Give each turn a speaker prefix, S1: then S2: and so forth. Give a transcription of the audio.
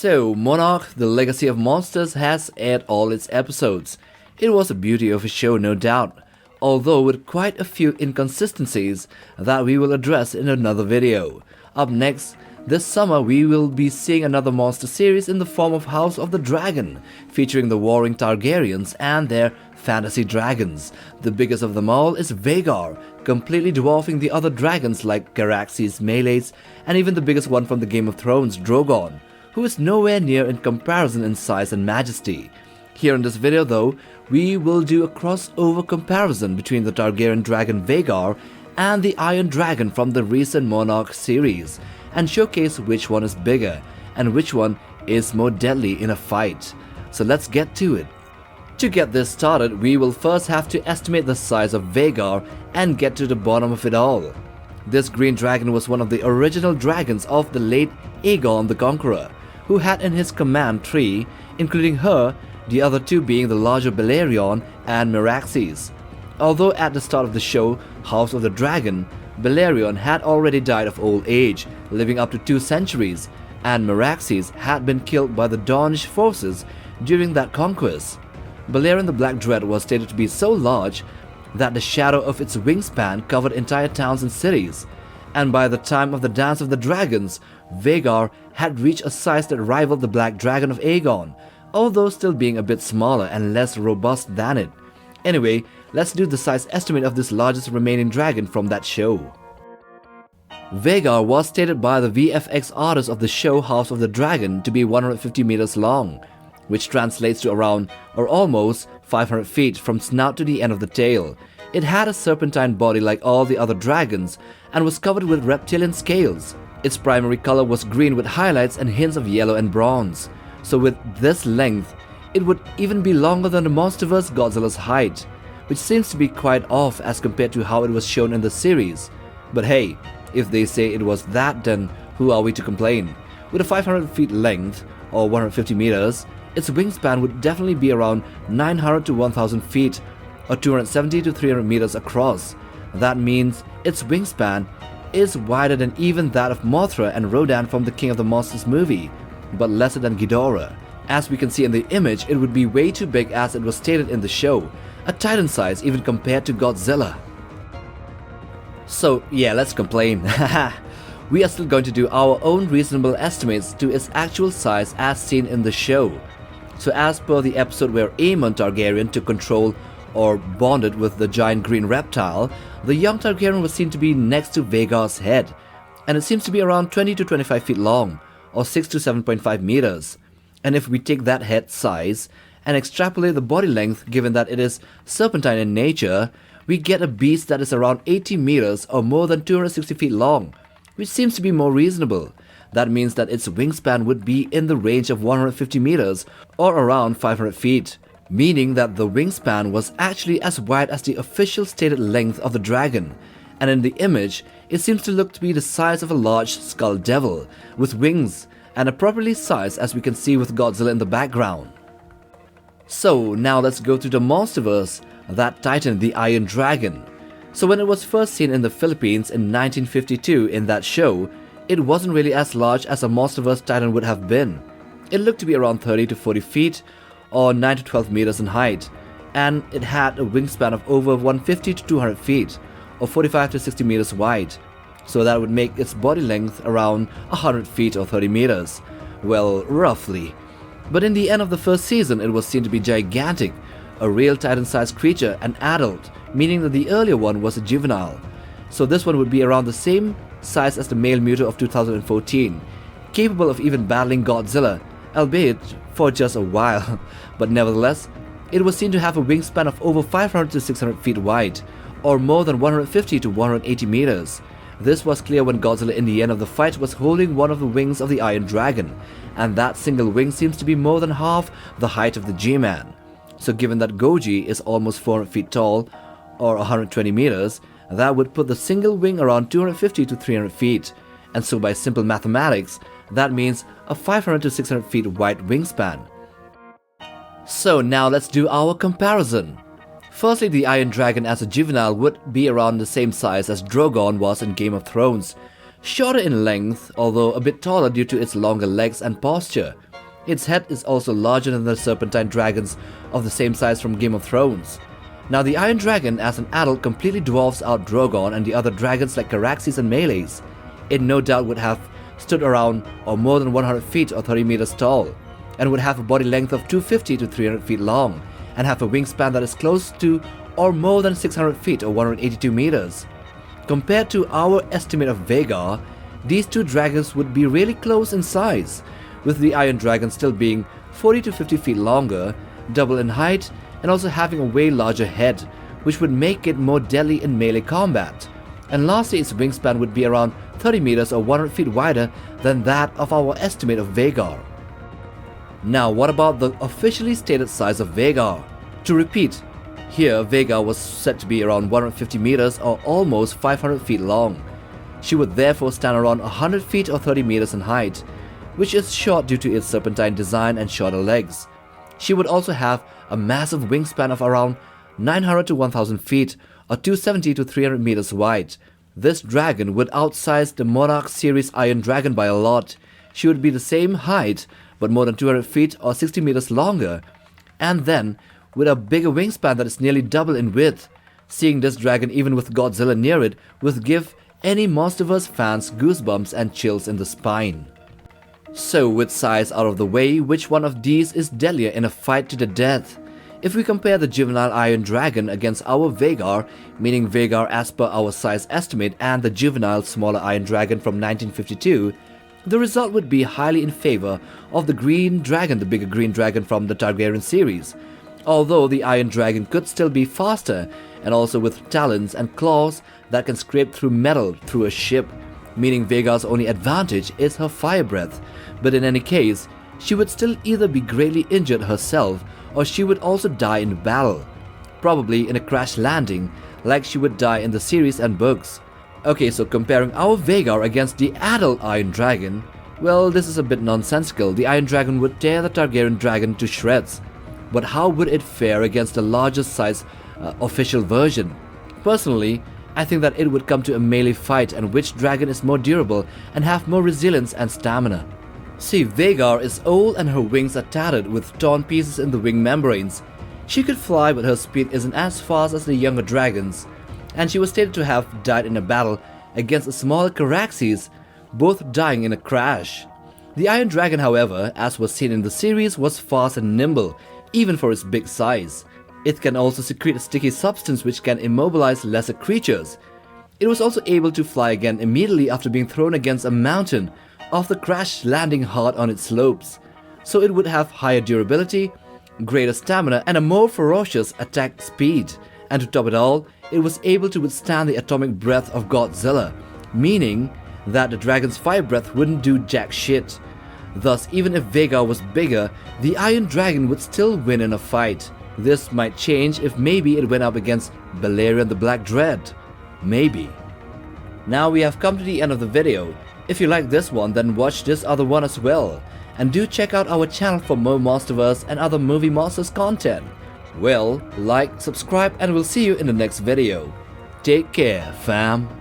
S1: So, Monarch, the Legacy of Monsters has aired all its episodes. It was a beauty of a show, no doubt, although with quite a few inconsistencies that we will address in another video. Up next, this summer we will be seeing another monster series in the form of House of the Dragon, featuring the warring Targaryens and their fantasy dragons. The biggest of them all is Vhagar, completely dwarfing the other dragons like Caraxes, Meleys, and even the biggest one from the Game of Thrones, Drogon, who is nowhere near in comparison in size and majesty. Here in this video though, we will do a crossover comparison between the Targaryen dragon Vhagar and the Iron Dragon from the recent Monarch series, and showcase which one is bigger and which one is more deadly in a fight. So let's get to it. To get this started, we will first have to estimate the size of Vhagar and get to the bottom of it all. This green dragon was one of the original dragons of the late Aegon the Conqueror, who had in his command 3, including her, the other 2 being the larger Balerion and Caraxes. Although at the start of the show, House of the Dragon, Balerion had already died of old age, living up to 2 centuries, and Caraxes had been killed by the Dornish forces during that conquest. Balerion the Black Dread was stated to be so large that the shadow of its wingspan covered entire towns and cities, and by the time of the Dance of the Dragons, Vhagar had reached a size that rivaled the Black Dragon of Aegon, although still being a bit smaller and less robust than it. Anyway, let's do the size estimate of this largest remaining dragon from that show. Vhagar was stated by the VFX artist of the show House of the Dragon to be 150 meters long, which translates to around or almost 500 feet from snout to the end of the tail. It had a serpentine body like all the other dragons and was covered with reptilian scales. Its primary color was green with highlights and hints of yellow and bronze. So with this length, it would even be longer than the Monsterverse Godzilla's height, which seems to be quite off as compared to how it was shown in the series. But hey, if they say it was that, then who are we to complain? With a 500 feet length, or 150 meters, its wingspan would definitely be around 900 to 1000 feet, or 270 to 300 meters across. That means its wingspan is wider than even that of Mothra and Rodan from the King of the Monsters movie, but lesser than Ghidorah. As we can see in the image, it would be way too big as it was stated in the show, a titan size even compared to Godzilla. So yeah, let's complain. We are still going to do our own reasonable estimates to its actual size as seen in the show. So as per the episode where Aemon Targaryen took control or bonded with the giant green reptile, the young Targaryen was seen to be next to Vhagar's head, and it seems to be around 20 to 25 feet long, or 6 to 7.5 meters. And if we take that head size and extrapolate the body length given that it is serpentine in nature, we get a beast that is around 80 meters or more than 260 feet long, which seems to be more reasonable. That means that its wingspan would be in the range of 150 meters or around 500 feet, meaning that the wingspan was actually as wide as the official stated length of the dragon, and in the image, it seems to look to be the size of a large skull devil, with wings, and appropriately sized as we can see with Godzilla in the background. So now let's go to the Monsterverse, that titan, the Iron Dragon. So when it was first seen in the Philippines in 1952 in that show, it wasn't really as large as a Monsterverse titan would have been. It looked to be around 30 to 40 feet, or 9 to 12 meters in height, and it had a wingspan of over 150 to 200 feet, or 45 to 60 meters wide. So that would make its body length around 100 feet or 30 meters. Well, roughly. But in the end of the first season, it was seen to be gigantic, a real titan-sized creature, an adult, meaning that the earlier one was a juvenile. So this one would be around the same size as the male Muto of 2014, capable of even battling Godzilla, albeit for just a while. But nevertheless, it was seen to have a wingspan of over 500 to 600 feet wide, or more than 150 to 180 meters. This was clear when Godzilla in the end of the fight was holding one of the wings of the Iron Dragon, and that single wing seems to be more than half the height of the G-Man. So given that Goji is almost 400 feet tall, or 120 meters, that would put the single wing around 250 to 300 feet, and so by simple mathematics, that means a 500 to 600 feet wide wingspan. So now let's do our comparison. Firstly, the Iron Dragon as a juvenile would be around the same size as Drogon was in Game of Thrones, shorter in length, although a bit taller due to its longer legs and posture. Its head is also larger than the serpentine dragons of the same size from Game of Thrones. Now the Iron Dragon as an adult completely dwarfs out Drogon and the other dragons like Caraxes and Meleys. It no doubt would have stood around or more than 100 feet or 30 meters tall, and would have a body length of 250 to 300 feet long, and have a wingspan that is close to or more than 600 feet or 182 meters. Compared to our estimate of Vhagar, these two dragons would be really close in size, with the Iron Dragon still being 40 to 50 feet longer, double in height, and also having a way larger head, which would make it more deadly in melee combat. And lastly, its wingspan would be around 30 meters or 100 feet wider than that of our estimate of Vhagar. Now what about the officially stated size of Vhagar? To repeat, here Vhagar was said to be around 150 meters or almost 500 feet long. She would therefore stand around 100 feet or 30 meters in height, which is short due to its serpentine design and shorter legs. She would also have a massive wingspan of around 900 to 1000 feet or 270 to 300 meters wide. This dragon would outsize the Monarch series Iron Dragon by a lot. She would be the same height but more than 200 feet or 60 meters longer, and then with a bigger wingspan that is nearly double in width. Seeing this dragon even with Godzilla near it would give any Monsterverse fans goosebumps and chills in the spine. So with size out of the way, which one of these is deadlier in a fight to the death? If we compare the juvenile Iron Dragon against our Vhagar, meaning Vhagar as per our size estimate and the juvenile smaller Iron Dragon from 1952, the result would be highly in favor of the green dragon, the bigger green dragon from the Targaryen series. Although the Iron Dragon could still be faster and also with talons and claws that can scrape through metal through a ship, meaning Vhagar's only advantage is her fire breath. But in any case, she would still either be greatly injured herself or she would also die in battle, probably in a crash landing like she would die in the series and books. Okay, so comparing our Vhagar against the adult Iron Dragon, well, this is a bit nonsensical. The Iron Dragon would tear the Targaryen dragon to shreds. But how would it fare against the larger size official version? Personally, I think that it would come to a melee fight and which dragon is more durable and have more resilience and stamina. See, Vhagar is old and her wings are tattered with torn pieces in the wing membranes. She could fly but her speed isn't as fast as the younger dragons, and she was stated to have died in a battle against a smaller Caraxes, both dying in a crash. The Iron Dragon, however, as was seen in the series, was fast and nimble, even for its big size. It can also secrete a sticky substance which can immobilize lesser creatures. It was also able to fly again immediately after being thrown against a mountain, after crash landing hard on its slopes. So it would have higher durability, greater stamina, and a more ferocious attack speed. And to top it all, it was able to withstand the atomic breath of Godzilla, meaning that the dragon's fire breath wouldn't do jack shit. Thus, even if Vhagar was bigger, the Iron Dragon would still win in a fight. This might change if maybe it went up against Balerion the Black Dread. Maybe. Now we have come to the end of the video. If you like this one, then watch this other one as well. And do check out our channel for more Monsterverse and other movie monsters content. Well, like, subscribe, and we'll see you in the next video. Take care, fam.